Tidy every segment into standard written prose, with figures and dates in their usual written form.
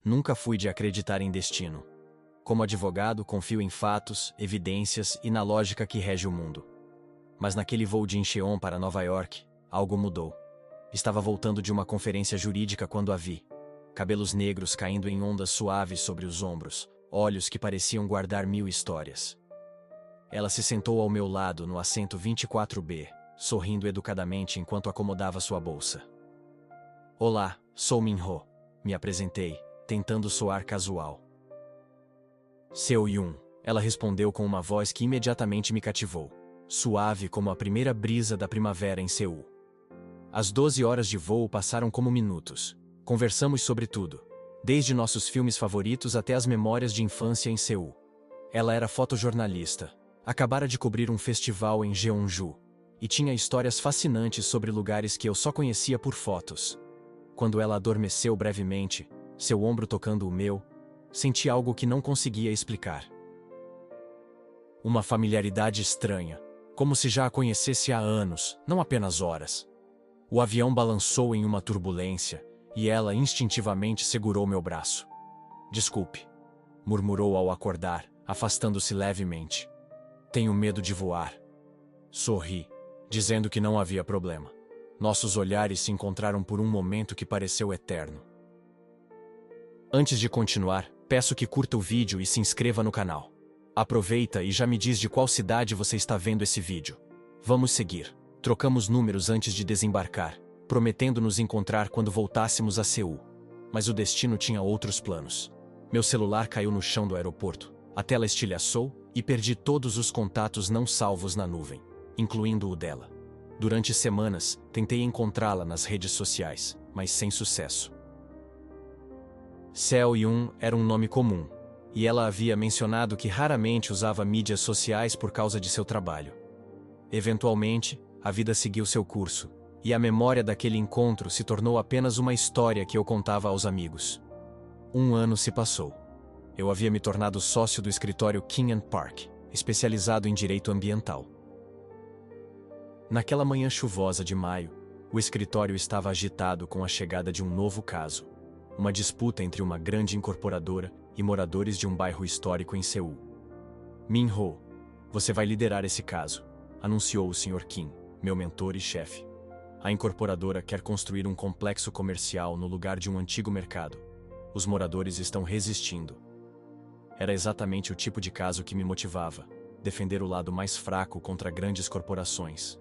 Nunca fui de acreditar em destino. Como advogado, confio em fatos, evidências e na lógica que rege o mundo. Mas naquele voo de Incheon para Nova York, algo mudou. Estava voltando de uma conferência jurídica quando a vi. Cabelos negros caindo em ondas suaves sobre os ombros, olhos que pareciam guardar 1000 histórias. Ela se sentou ao meu lado no assento 24B, sorrindo educadamente enquanto acomodava sua bolsa. Olá, sou Min-ho, me apresentei, tentando soar casual. Seo-yoon, ela respondeu com uma voz que imediatamente me cativou, suave como a primeira brisa da primavera em Seul. As 12 horas de voo passaram como minutos. Conversamos sobre tudo, desde nossos filmes favoritos até as memórias de infância em Seul. Ela era fotojornalista, acabara de cobrir um festival em Jeonju, e tinha histórias fascinantes sobre lugares que eu só conhecia por fotos. Quando ela adormeceu brevemente, seu ombro tocando o meu, senti algo que não conseguia explicar. Uma familiaridade estranha, como se já a conhecesse há anos, não apenas horas. O avião balançou em uma turbulência, e ela instintivamente segurou meu braço. Desculpe, murmurou ao acordar, afastando-se levemente. Tenho medo de voar. Sorri, dizendo que não havia problema. Nossos olhares se encontraram por um momento que pareceu eterno. Antes de continuar, peço que curta o vídeo e se inscreva no canal. Aproveita e já me diz de qual cidade você está vendo esse vídeo. Vamos seguir. Trocamos números antes de desembarcar, prometendo nos encontrar quando voltássemos a Seul. Mas o destino tinha outros planos. Meu celular caiu no chão do aeroporto, a tela estilhaçou e perdi todos os contatos não salvos na nuvem, incluindo o dela. Durante semanas, tentei encontrá-la nas redes sociais, mas sem sucesso. Seo-yoon era um nome comum, e ela havia mencionado que raramente usava mídias sociais por causa de seu trabalho. Eventualmente, a vida seguiu seu curso, e a memória daquele encontro se tornou apenas uma história que eu contava aos amigos. 1 ano se passou. Eu havia me tornado sócio do escritório King & Park, especializado em direito ambiental. Naquela manhã chuvosa de maio, o escritório estava agitado com a chegada de um novo caso. Uma disputa entre uma grande incorporadora e moradores de um bairro histórico em Seul. Min-ho, você vai liderar esse caso, anunciou o Sr. Kim, meu mentor e chefe. A incorporadora quer construir um complexo comercial no lugar de um antigo mercado. Os moradores estão resistindo. Era exatamente o tipo de caso que me motivava, defender o lado mais fraco contra grandes corporações.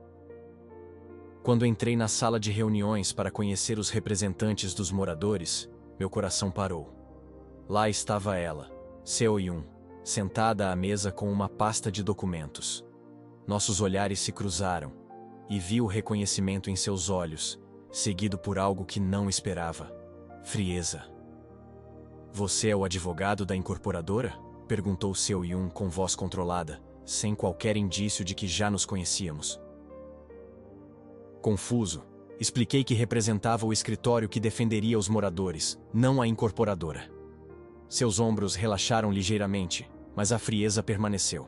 Quando entrei na sala de reuniões para conhecer os representantes dos moradores, meu coração parou. Lá estava ela, Seo-yoon, sentada à mesa com uma pasta de documentos. Nossos olhares se cruzaram, e vi o reconhecimento em seus olhos, seguido por algo que não esperava: frieza. Você é o advogado da incorporadora? Perguntou Seo-yoon com voz controlada, sem qualquer indício de que já nos conhecíamos. Confuso, expliquei que representava o escritório que defenderia os moradores, não a incorporadora. Seus ombros relaxaram ligeiramente, mas a frieza permaneceu.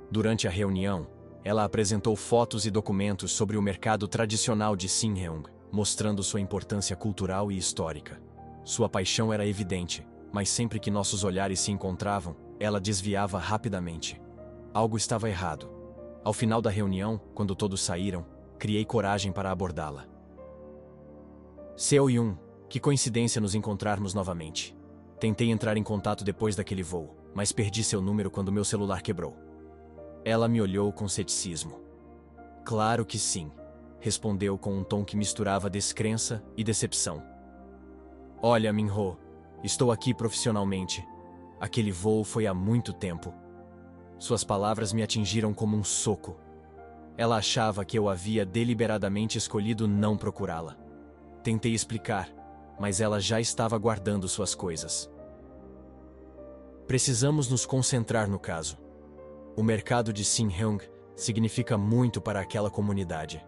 Durante a reunião, ela apresentou fotos e documentos sobre o mercado tradicional de Sinheung, mostrando sua importância cultural e histórica. Sua paixão era evidente, mas sempre que nossos olhares se encontravam, ela desviava rapidamente. Algo estava errado. Ao final da reunião, quando todos saíram, criei coragem para abordá-la. Seo-yoon, que coincidência nos encontrarmos novamente. Tentei entrar em contato depois daquele voo, mas perdi seu número quando meu celular quebrou. Ela me olhou com ceticismo. Claro que sim, respondeu com um tom que misturava descrença e decepção. Olha, Min-ho, estou aqui profissionalmente. Aquele voo foi há muito tempo. Suas palavras me atingiram como um soco. Ela achava que eu havia deliberadamente escolhido não procurá-la. Tentei explicar, mas ela já estava guardando suas coisas. Precisamos nos concentrar no caso. O mercado de Sinheung significa muito para aquela comunidade.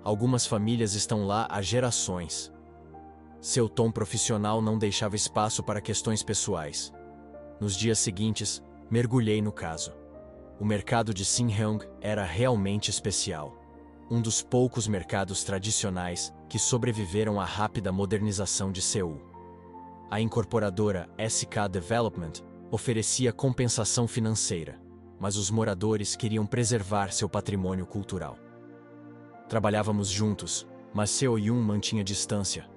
Algumas famílias estão lá há gerações. Seu tom profissional não deixava espaço para questões pessoais. Nos dias seguintes, mergulhei no caso. O mercado de Sinheung era realmente especial. Um dos poucos mercados tradicionais que sobreviveram à rápida modernização de Seul. A incorporadora SK Development oferecia compensação financeira, mas os moradores queriam preservar seu patrimônio cultural. Trabalhávamos juntos, mas Seo Yun mantinha distância.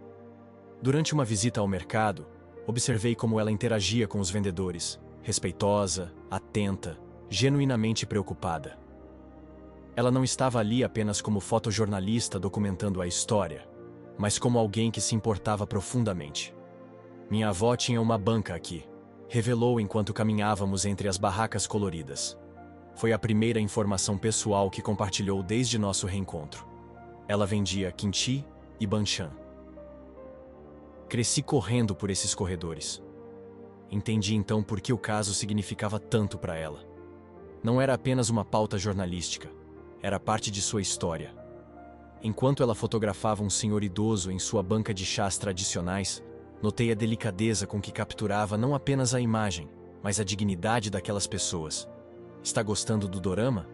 Durante uma visita ao mercado, observei como ela interagia com os vendedores, respeitosa, atenta, genuinamente preocupada. Ela não estava ali apenas como fotojornalista documentando a história, mas como alguém que se importava profundamente. Minha avó tinha uma banca aqui, revelou enquanto caminhávamos entre as barracas coloridas. Foi a primeira informação pessoal que compartilhou desde nosso reencontro. Ela vendia kimchi e banchan. Cresci correndo por esses corredores. Entendi então por que o caso significava tanto para ela. Não era apenas uma pauta jornalística, era parte de sua história. Enquanto ela fotografava um senhor idoso em sua banca de chás tradicionais, notei a delicadeza com que capturava não apenas a imagem, mas a dignidade daquelas pessoas. Está gostando do dorama?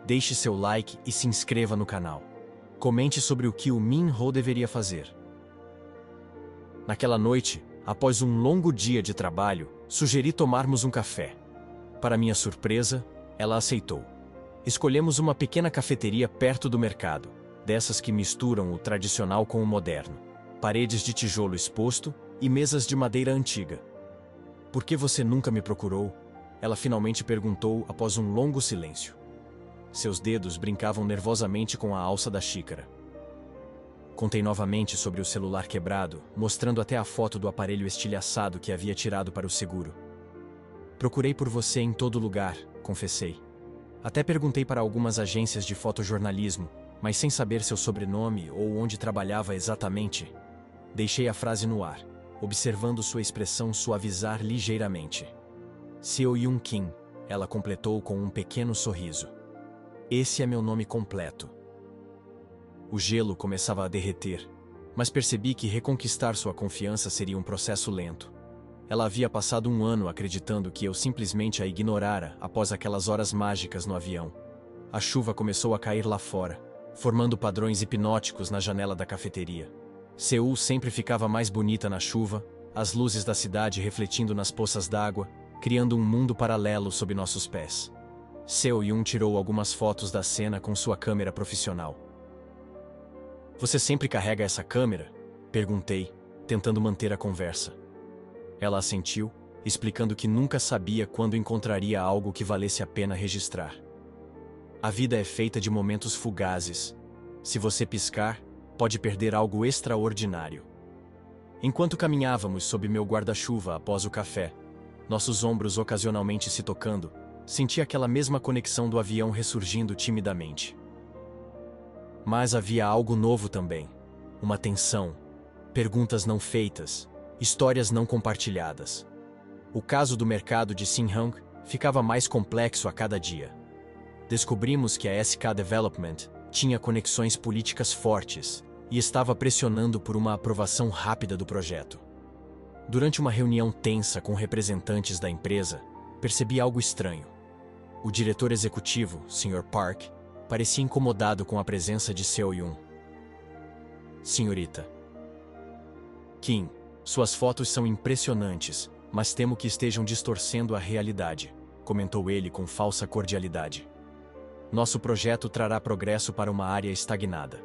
Deixe seu like e se inscreva no canal. Comente sobre o que o Min-ho deveria fazer. Naquela noite, após um longo dia de trabalho, sugeri tomarmos um café. Para minha surpresa, ela aceitou. Escolhemos uma pequena cafeteria perto do mercado, dessas que misturam o tradicional com o moderno. Paredes de tijolo exposto e mesas de madeira antiga. "Por que você nunca me procurou?" Ela finalmente perguntou após um longo silêncio. Seus dedos brincavam nervosamente com a alça da xícara. Contei novamente sobre o celular quebrado, mostrando até a foto do aparelho estilhaçado que havia tirado para o seguro. "Procurei por você em todo lugar", confessei. Até perguntei para algumas agências de fotojornalismo, mas sem saber seu sobrenome ou onde trabalhava exatamente. Deixei a frase no ar, observando sua expressão suavizar ligeiramente. "Seo Yun Kim", ela completou com um pequeno sorriso. "Esse é meu nome completo." O gelo começava a derreter, mas percebi que reconquistar sua confiança seria um processo lento. Ela havia passado um ano acreditando que eu simplesmente a ignorara após aquelas horas mágicas no avião. A chuva começou a cair lá fora, formando padrões hipnóticos na janela da cafeteria. Seul sempre ficava mais bonita na chuva, as luzes da cidade refletindo nas poças d'água, criando um mundo paralelo sob nossos pés. Seo Yun tirou algumas fotos da cena com sua câmera profissional. "Você sempre carrega essa câmera?" perguntei, tentando manter a conversa. Ela assentiu, explicando que nunca sabia quando encontraria algo que valesse a pena registrar. "A vida é feita de momentos fugazes. Se você piscar, pode perder algo extraordinário." Enquanto caminhávamos sob meu guarda-chuva após o café, nossos ombros ocasionalmente se tocando, senti aquela mesma conexão do avião ressurgindo timidamente. Mas havia algo novo também. Uma tensão, perguntas não feitas, histórias não compartilhadas. O caso do mercado de Sinhang ficava mais complexo a cada dia. Descobrimos que a SK Development tinha conexões políticas fortes e estava pressionando por uma aprovação rápida do projeto. Durante uma reunião tensa com representantes da empresa, percebi algo estranho. O diretor executivo, Sr. Park, parecia incomodado com a presença de Seo Yun. "Senhorita Kim, suas fotos são impressionantes, mas temo que estejam distorcendo a realidade", comentou ele com falsa cordialidade. "Nosso projeto trará progresso para uma área estagnada."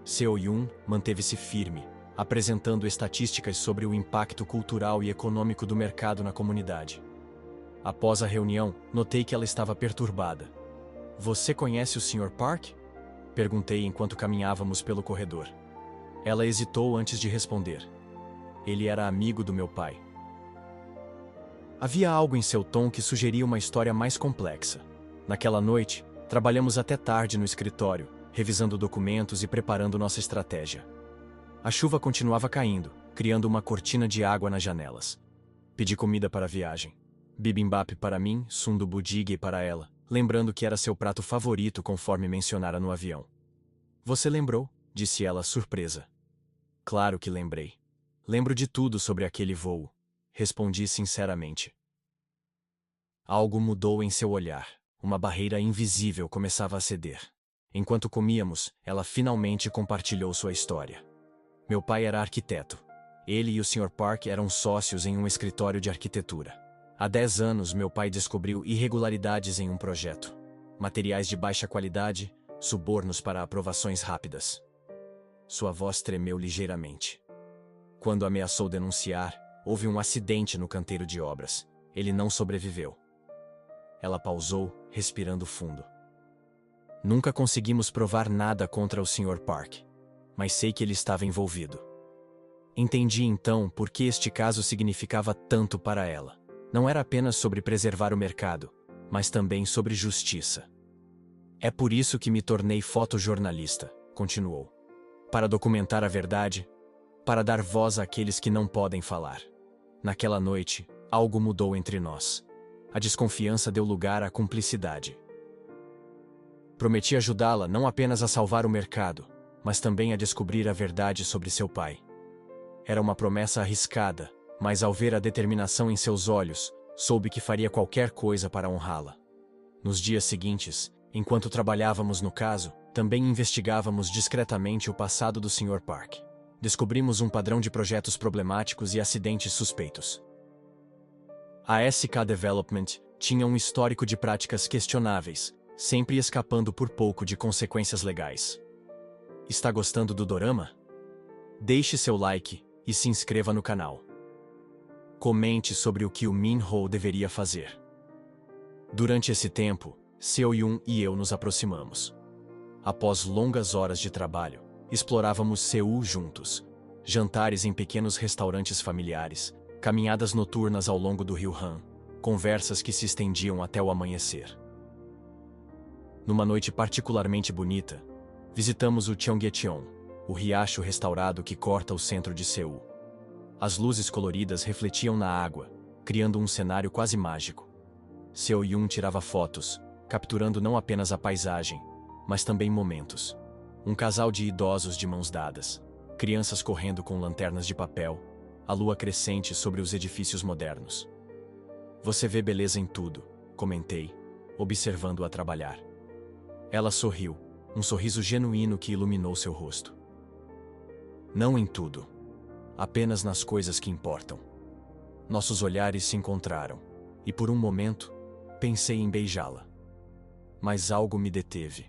Seo Yun manteve-se firme, apresentando estatísticas sobre o impacto cultural e econômico do mercado na comunidade. Após a reunião, notei que ela estava perturbada. "Você conhece o Sr. Park?" perguntei enquanto caminhávamos pelo corredor. Ela hesitou antes de responder. "Ele era amigo do meu pai." Havia algo em seu tom que sugeria uma história mais complexa. Naquela noite, trabalhamos até tarde no escritório, revisando documentos e preparando nossa estratégia. A chuva continuava caindo, criando uma cortina de água nas janelas. Pedi comida para a viagem. Bibimbap para mim, sundubu jjigae para ela, lembrando que era seu prato favorito conforme mencionara no avião. "Você lembrou?" disse ela, surpresa. "Claro que lembrei. Lembro de tudo sobre aquele voo", respondi sinceramente. Algo mudou em seu olhar. Uma barreira invisível começava a ceder. Enquanto comíamos, ela finalmente compartilhou sua história. "Meu pai era arquiteto. Ele e o Sr. Park eram sócios em um escritório de arquitetura. Há 10 anos, meu pai descobriu irregularidades em um projeto. Materiais de baixa qualidade, subornos para aprovações rápidas. Sua voz tremeu ligeiramente. Quando ameaçou denunciar, houve um acidente no canteiro de obras. Ele não sobreviveu. Ela pausou, respirando fundo. Nunca conseguimos provar nada contra o Sr. Park, mas sei que ele estava envolvido. Entendi então por que este caso significava tanto para ela. Não era apenas sobre preservar o mercado, mas também sobre justiça. É por isso que me tornei fotojornalista, continuou. Para documentar a verdade, para dar voz àqueles que não podem falar. Naquela noite, algo mudou entre nós. A desconfiança deu lugar à cumplicidade. Prometi ajudá-la não apenas a salvar o mercado, mas também a descobrir a verdade sobre seu pai. Era uma promessa arriscada, mas ao ver a determinação em seus olhos, soube que faria qualquer coisa para honrá-la. Nos dias seguintes, enquanto trabalhávamos no caso, também investigávamos discretamente o passado do Sr. Park. Descobrimos um padrão de projetos problemáticos e acidentes suspeitos. A SK Development tinha um histórico de práticas questionáveis, sempre escapando por pouco de consequências legais. Está gostando do dorama? Deixe seu like e se inscreva no canal. Comente sobre o que o Min-ho deveria fazer. Durante esse tempo, Seo-yoon e eu nos aproximamos. Após longas horas de trabalho, explorávamos Seul juntos. Jantares em pequenos restaurantes familiares, caminhadas noturnas ao longo do rio Han, conversas que se estendiam até o amanhecer. Numa noite particularmente bonita, visitamos o Cheonggyecheon, o riacho restaurado que corta o centro de Seul. As luzes coloridas refletiam na água, criando um cenário quase mágico. Seo-yoon tirava fotos, capturando não apenas a paisagem, mas também momentos. Um casal de idosos de mãos dadas, crianças correndo com lanternas de papel, a lua crescente sobre os edifícios modernos. Você vê beleza em tudo, comentei, observando-a trabalhar. Ela sorriu, um sorriso genuíno que iluminou seu rosto. Não em tudo. Apenas nas coisas que importam. Nossos olhares se encontraram, e por um momento, pensei em beijá-la. Mas algo me deteve.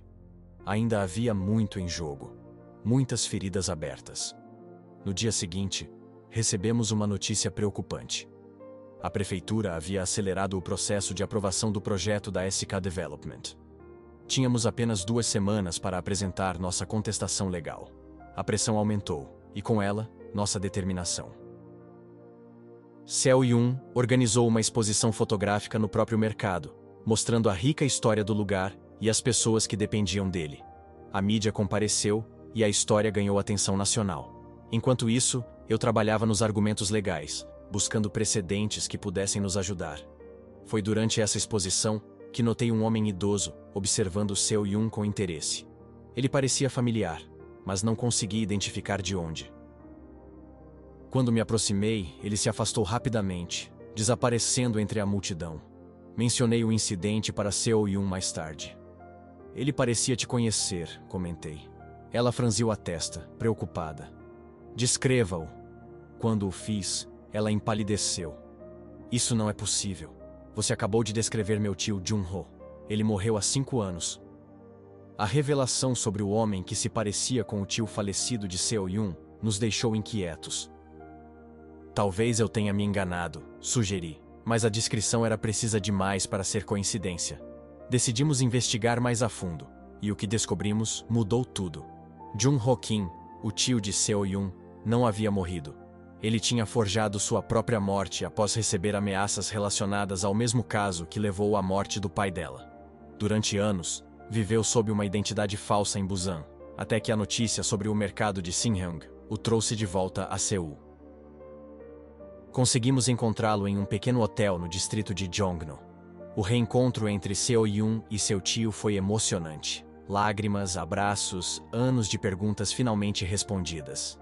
Ainda havia muito em jogo, muitas feridas abertas. No dia seguinte, recebemos uma notícia preocupante. A prefeitura havia acelerado o processo de aprovação do projeto da SK Development. Tínhamos apenas 2 semanas para apresentar nossa contestação legal. A pressão aumentou, e com ela, nossa determinação. Seo-yoon organizou uma exposição fotográfica no próprio mercado, mostrando a rica história do lugar e as pessoas que dependiam dele. A mídia compareceu e a história ganhou atenção nacional. Enquanto isso, eu trabalhava nos argumentos legais, buscando precedentes que pudessem nos ajudar. Foi durante essa exposição que notei um homem idoso observando Seo-yoon com interesse. Ele parecia familiar, mas não consegui identificar de onde. Quando me aproximei, ele se afastou rapidamente, desaparecendo entre a multidão. Mencionei o incidente para Seo-yoon mais tarde. Ele parecia te conhecer, comentei. Ela franziu a testa, preocupada. Descreva-o. Quando o fiz, ela empalideceu. Isso não é possível. Você acabou de descrever meu tio Jun-ho. Ele morreu há 5 anos. A revelação sobre o homem que se parecia com o tio falecido de Seo-yoon nos deixou inquietos. Talvez eu tenha me enganado, sugeri, mas a descrição era precisa demais para ser coincidência. Decidimos investigar mais a fundo, e o que descobrimos mudou tudo. Jun-ho Kim, o tio de Seo-yoon, não havia morrido. Ele tinha forjado sua própria morte após receber ameaças relacionadas ao mesmo caso que levou à morte do pai dela. Durante anos, viveu sob uma identidade falsa em Busan, até que a notícia sobre o mercado de Sinhyang o trouxe de volta a Seul. Conseguimos encontrá-lo em um pequeno hotel no distrito de Jongno. O reencontro entre Seo-yoon e seu tio foi emocionante. Lágrimas, abraços, anos de perguntas finalmente respondidas.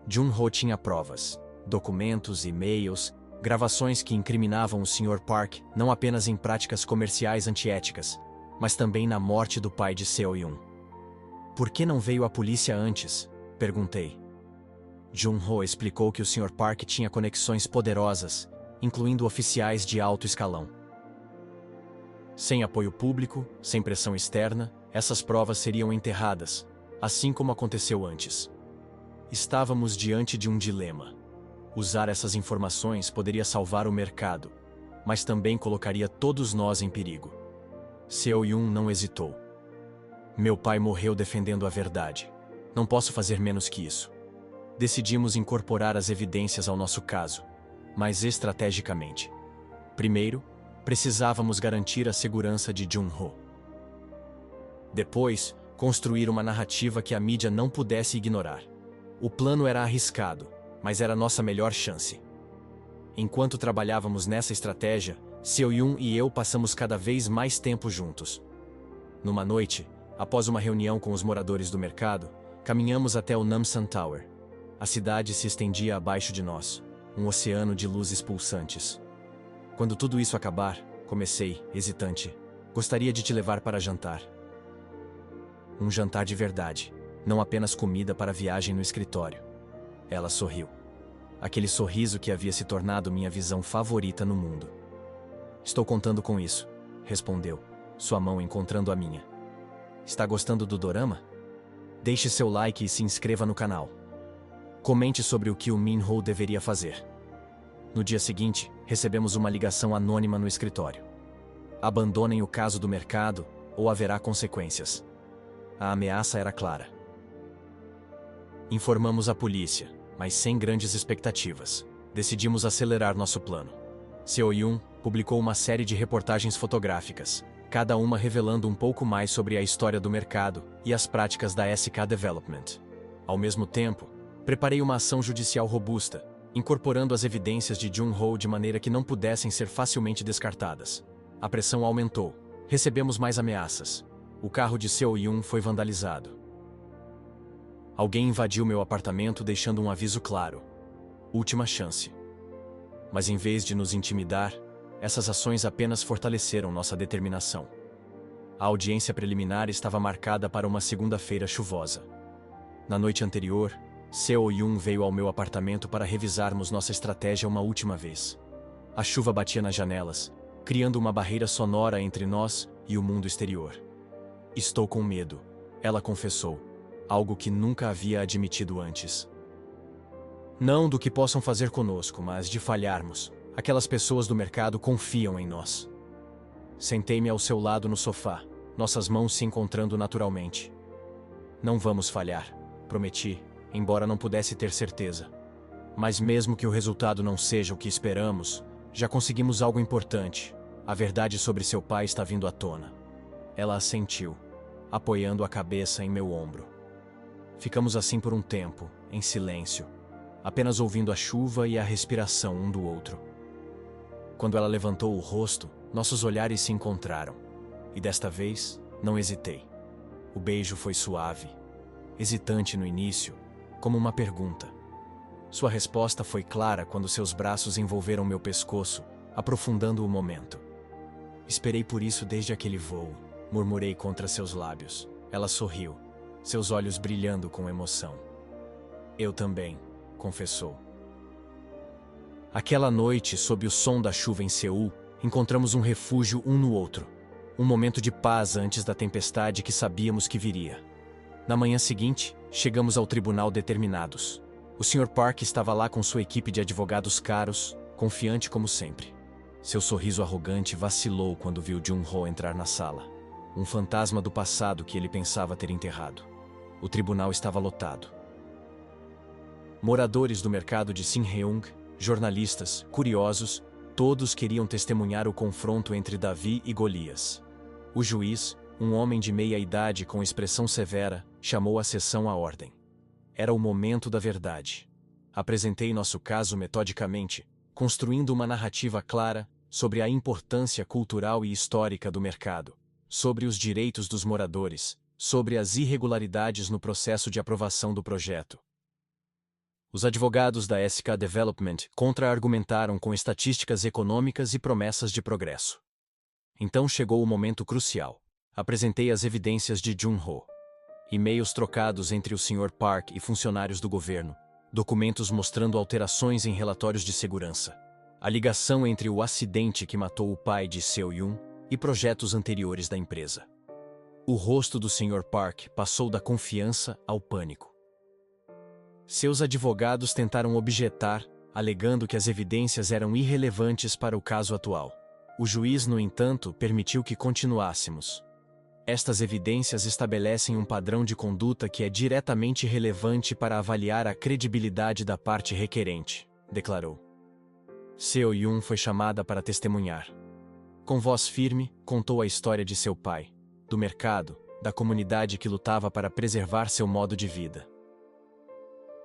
Jun-ho tinha provas, documentos, e-mails, gravações que incriminavam o Sr. Park não apenas em práticas comerciais antiéticas, mas também na morte do pai de Seo-yoon. Por que não veio a polícia antes? Perguntei. Jun-ho explicou que o Sr. Park tinha conexões poderosas, incluindo oficiais de alto escalão. Sem apoio público, sem pressão externa, essas provas seriam enterradas, assim como aconteceu antes. Estávamos diante de um dilema. Usar essas informações poderia salvar o mercado, mas também colocaria todos nós em perigo. Seo-yun não hesitou. Meu pai morreu defendendo a verdade. Não posso fazer menos que isso. Decidimos incorporar as evidências ao nosso caso, mas estrategicamente. Primeiro, precisávamos garantir a segurança de Jun-ho. Depois, construir uma narrativa que a mídia não pudesse ignorar. O plano era arriscado, mas era nossa melhor chance. Enquanto trabalhávamos nessa estratégia, Seo-yun e eu passamos cada vez mais tempo juntos. Numa noite, após uma reunião com os moradores do mercado, caminhamos até o Namsan Tower. A cidade se estendia abaixo de nós, um oceano de luzes pulsantes. Quando tudo isso acabar, comecei, hesitante, gostaria de te levar para jantar. Um jantar de verdade, não apenas comida para a viagem no escritório. Ela sorriu. Aquele sorriso que havia se tornado minha visão favorita no mundo. Estou contando com isso, respondeu, sua mão encontrando a minha. Está gostando do dorama? Deixe seu like e se inscreva no canal. Comente sobre o que o Min-ho deveria fazer. No dia seguinte, recebemos uma ligação anônima no escritório. Abandonem o caso do mercado, ou haverá consequências. A ameaça era clara. Informamos a polícia, mas sem grandes expectativas. Decidimos acelerar nosso plano. Seo-yun publicou uma série de reportagens fotográficas, cada uma revelando um pouco mais sobre a história do mercado e as práticas da SK Development. Ao mesmo tempo, preparei uma ação judicial robusta, incorporando as evidências de Jun-ho de maneira que não pudessem ser facilmente descartadas. A pressão aumentou. Recebemos mais ameaças. O carro de Seo-yun foi vandalizado. Alguém invadiu meu apartamento deixando um aviso claro. Última chance. Mas em vez de nos intimidar, essas ações apenas fortaleceram nossa determinação. A audiência preliminar estava marcada para uma segunda-feira chuvosa. Na noite anterior, Seo-yun veio ao meu apartamento para revisarmos nossa estratégia uma última vez. A chuva batia nas janelas, criando uma barreira sonora entre nós e o mundo exterior. Estou com medo, ela confessou, algo que nunca havia admitido antes. Não do que possam fazer conosco, mas de falharmos. Aquelas pessoas do mercado confiam em nós. Sentei-me ao seu lado no sofá, nossas mãos se encontrando naturalmente. Não vamos falhar, prometi, embora não pudesse ter certeza. Mas mesmo que o resultado não seja o que esperamos, já conseguimos algo importante. A verdade sobre seu pai está vindo à tona. Ela assentiu, apoiando a cabeça em meu ombro. Ficamos assim por um tempo, em silêncio, apenas ouvindo a chuva e a respiração um do outro. Quando ela levantou o rosto, nossos olhares se encontraram. E desta vez, não hesitei. O beijo foi suave, hesitante no início, como uma pergunta. Sua resposta foi clara quando seus braços envolveram meu pescoço, aprofundando o momento. Esperei por isso desde aquele voo, murmurei contra seus lábios. Ela sorriu, seus olhos brilhando com emoção. Eu também, confessou. Aquela noite, sob o som da chuva em Seul, encontramos um refúgio um no outro. Um momento de paz antes da tempestade que sabíamos que viria. Na manhã seguinte, chegamos ao tribunal determinados. O Sr. Park estava lá com sua equipe de advogados caros, confiante como sempre. Seu sorriso arrogante vacilou quando viu Jun-ho entrar na sala. Um fantasma do passado que ele pensava ter enterrado. O tribunal estava lotado. Moradores do mercado de Sinheung, jornalistas, curiosos, todos queriam testemunhar o confronto entre Davi e Golias. O juiz, um homem de meia-idade com expressão severa, chamou a sessão à ordem. Era o momento da verdade. Apresentei nosso caso metodicamente, construindo uma narrativa clara sobre a importância cultural e histórica do mercado, sobre os direitos dos moradores, sobre as irregularidades no processo de aprovação do projeto. Os advogados da SK Development contra-argumentaram com estatísticas econômicas e promessas de progresso. Então chegou o momento crucial. Apresentei as evidências de Jun-ho. E-mails trocados entre o Sr. Park e funcionários do governo, documentos mostrando alterações em relatórios de segurança, a ligação entre o acidente que matou o pai de Seo-yoon e projetos anteriores da empresa. O rosto do Sr. Park passou da confiança ao pânico. Seus advogados tentaram objetar, alegando que as evidências eram irrelevantes para o caso atual. O juiz, no entanto, permitiu que continuássemos. Estas evidências estabelecem um padrão de conduta que é diretamente relevante para avaliar a credibilidade da parte requerente, declarou. Seo-yoon foi chamada para testemunhar. Com voz firme, contou a história de seu pai, do mercado, da comunidade que lutava para preservar seu modo de vida.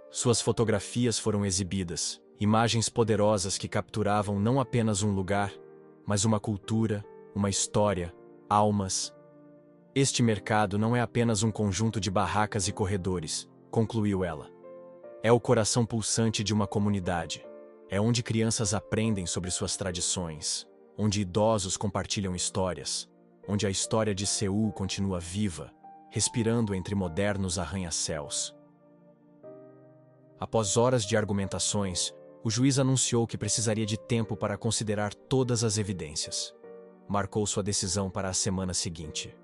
Suas fotografias foram exibidas, imagens poderosas que capturavam não apenas um lugar, mas uma cultura, uma história, almas. Este mercado não é apenas um conjunto de barracas e corredores, concluiu ela. É o coração pulsante de uma comunidade. É onde crianças aprendem sobre suas tradições, onde idosos compartilham histórias, onde a história de Seul continua viva, respirando entre modernos arranha-céus. Após horas de argumentações, o juiz anunciou que precisaria de tempo para considerar todas as evidências. Marcou sua decisão para a semana seguinte.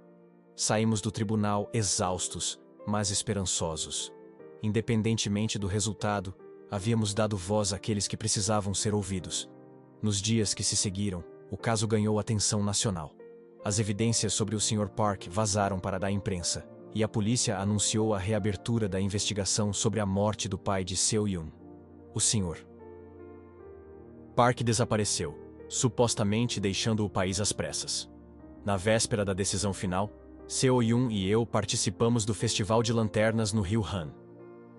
Saímos do tribunal exaustos, mas esperançosos. Independentemente do resultado, havíamos dado voz àqueles que precisavam ser ouvidos. Nos dias que se seguiram, o caso ganhou atenção nacional. As evidências sobre o Sr. Park vazaram para a imprensa, e a polícia anunciou a reabertura da investigação sobre a morte do pai de Seo-yoon. O Sr. Park desapareceu, supostamente deixando o país às pressas. Na véspera da decisão final, Seo-yoon e eu participamos do Festival de Lanternas no rio Han.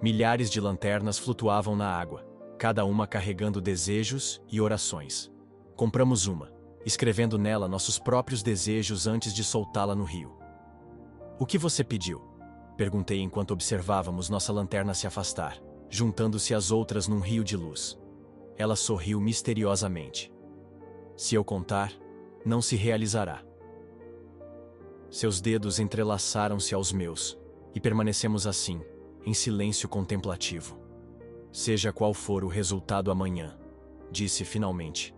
Milhares de lanternas flutuavam na água, cada uma carregando desejos e orações. Compramos uma, escrevendo nela nossos próprios desejos antes de soltá-la no rio. "O que você pediu?" perguntei enquanto observávamos nossa lanterna se afastar, juntando-se às outras num rio de luz. Ela sorriu misteriosamente. "Se eu contar, não se realizará." Seus dedos entrelaçaram-se aos meus, e permanecemos assim, em silêncio contemplativo. "Seja qual for o resultado amanhã," disse finalmente.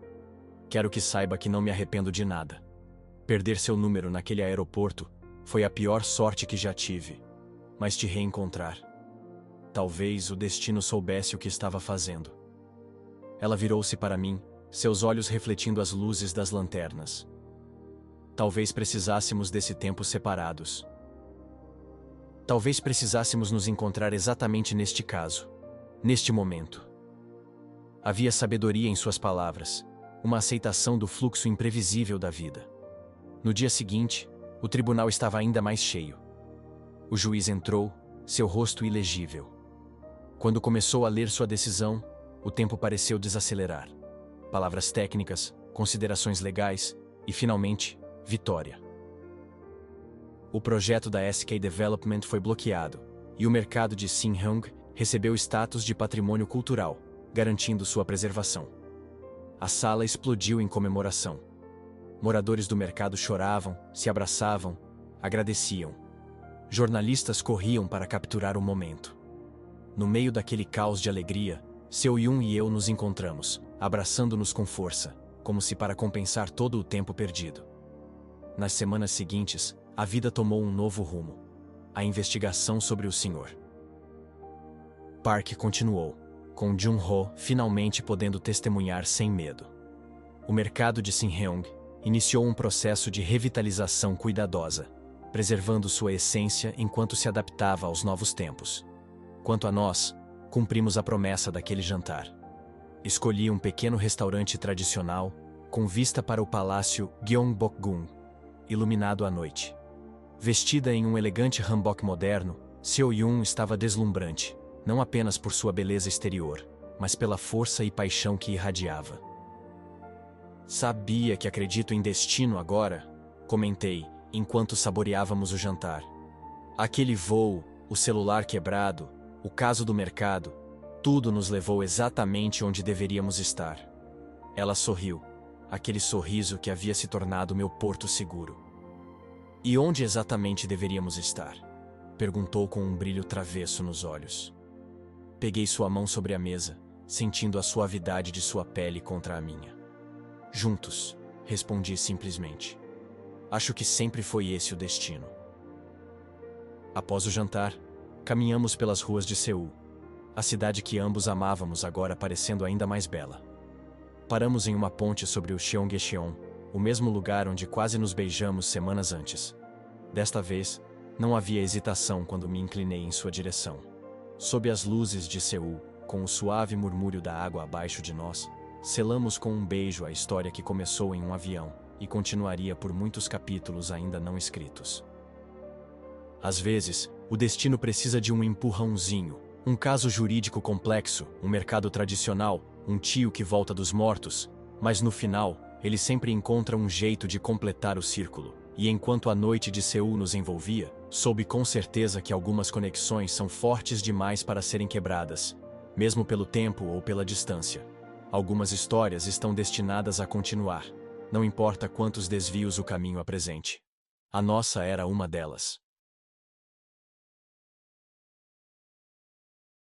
"Quero que saiba que não me arrependo de nada. Perder seu número naquele aeroporto foi a pior sorte que já tive. Mas te reencontrar. Talvez o destino soubesse o que estava fazendo." Ela virou-se para mim, seus olhos refletindo as luzes das lanternas. "Talvez precisássemos desse tempo separados. Talvez precisássemos nos encontrar exatamente neste caso, neste momento." Havia sabedoria em suas palavras, uma aceitação do fluxo imprevisível da vida. No dia seguinte, o tribunal estava ainda mais cheio. O juiz entrou, seu rosto ilegível. Quando começou a ler sua decisão, o tempo pareceu desacelerar. Palavras técnicas, considerações legais e, finalmente, vitória. O projeto da SK Development foi bloqueado, e o mercado de Sinhyung recebeu status de patrimônio cultural, garantindo sua preservação. A sala explodiu em comemoração. Moradores do mercado choravam, se abraçavam, agradeciam. Jornalistas corriam para capturar o momento. No meio daquele caos de alegria, Seo-yoon e eu nos encontramos, abraçando-nos com força, como se para compensar todo o tempo perdido. Nas semanas seguintes, a vida tomou um novo rumo. A investigação sobre o Sr. Park continuou, com Jun-ho finalmente podendo testemunhar sem medo. O mercado de Sinhyung iniciou um processo de revitalização cuidadosa, preservando sua essência enquanto se adaptava aos novos tempos. Quanto a nós, cumprimos a promessa daquele jantar. Escolhi um pequeno restaurante tradicional, com vista para o palácio Gyeongbokgung, iluminado à noite. Vestida em um elegante hanbok moderno, Seo-yoon estava deslumbrante, não apenas por sua beleza exterior, mas pela força e paixão que irradiava. "Sabia que acredito em destino agora?" comentei, enquanto saboreávamos o jantar. Aquele voo, o celular quebrado, o caso do mercado, tudo nos levou exatamente onde deveríamos estar. Ela sorriu, aquele sorriso que havia se tornado meu porto seguro. "E onde exatamente deveríamos estar?" perguntou com um brilho travesso nos olhos. Peguei sua mão sobre a mesa, sentindo a suavidade de sua pele contra a minha. Juntos, respondi simplesmente. Acho que sempre foi esse o destino. Após o jantar, caminhamos pelas ruas de Seul, a cidade que ambos amávamos agora parecendo ainda mais bela. Paramos em uma ponte sobre o Cheonggyecheon, o mesmo lugar onde quase nos beijamos semanas antes. Desta vez, não havia hesitação quando me inclinei em sua direção. Sob as luzes de Seul, com o suave murmúrio da água abaixo de nós, selamos com um beijo a história que começou em um avião e continuaria por muitos capítulos ainda não escritos. Às vezes, o destino precisa de um empurrãozinho, um caso jurídico complexo, um mercado tradicional, um tio que volta dos mortos, mas no final, ele sempre encontra um jeito de completar o círculo. E enquanto a noite de Seul nos envolvia, soube com certeza que algumas conexões são fortes demais para serem quebradas, mesmo pelo tempo ou pela distância. Algumas histórias estão destinadas a continuar, não importa quantos desvios o caminho apresente. A nossa era uma delas.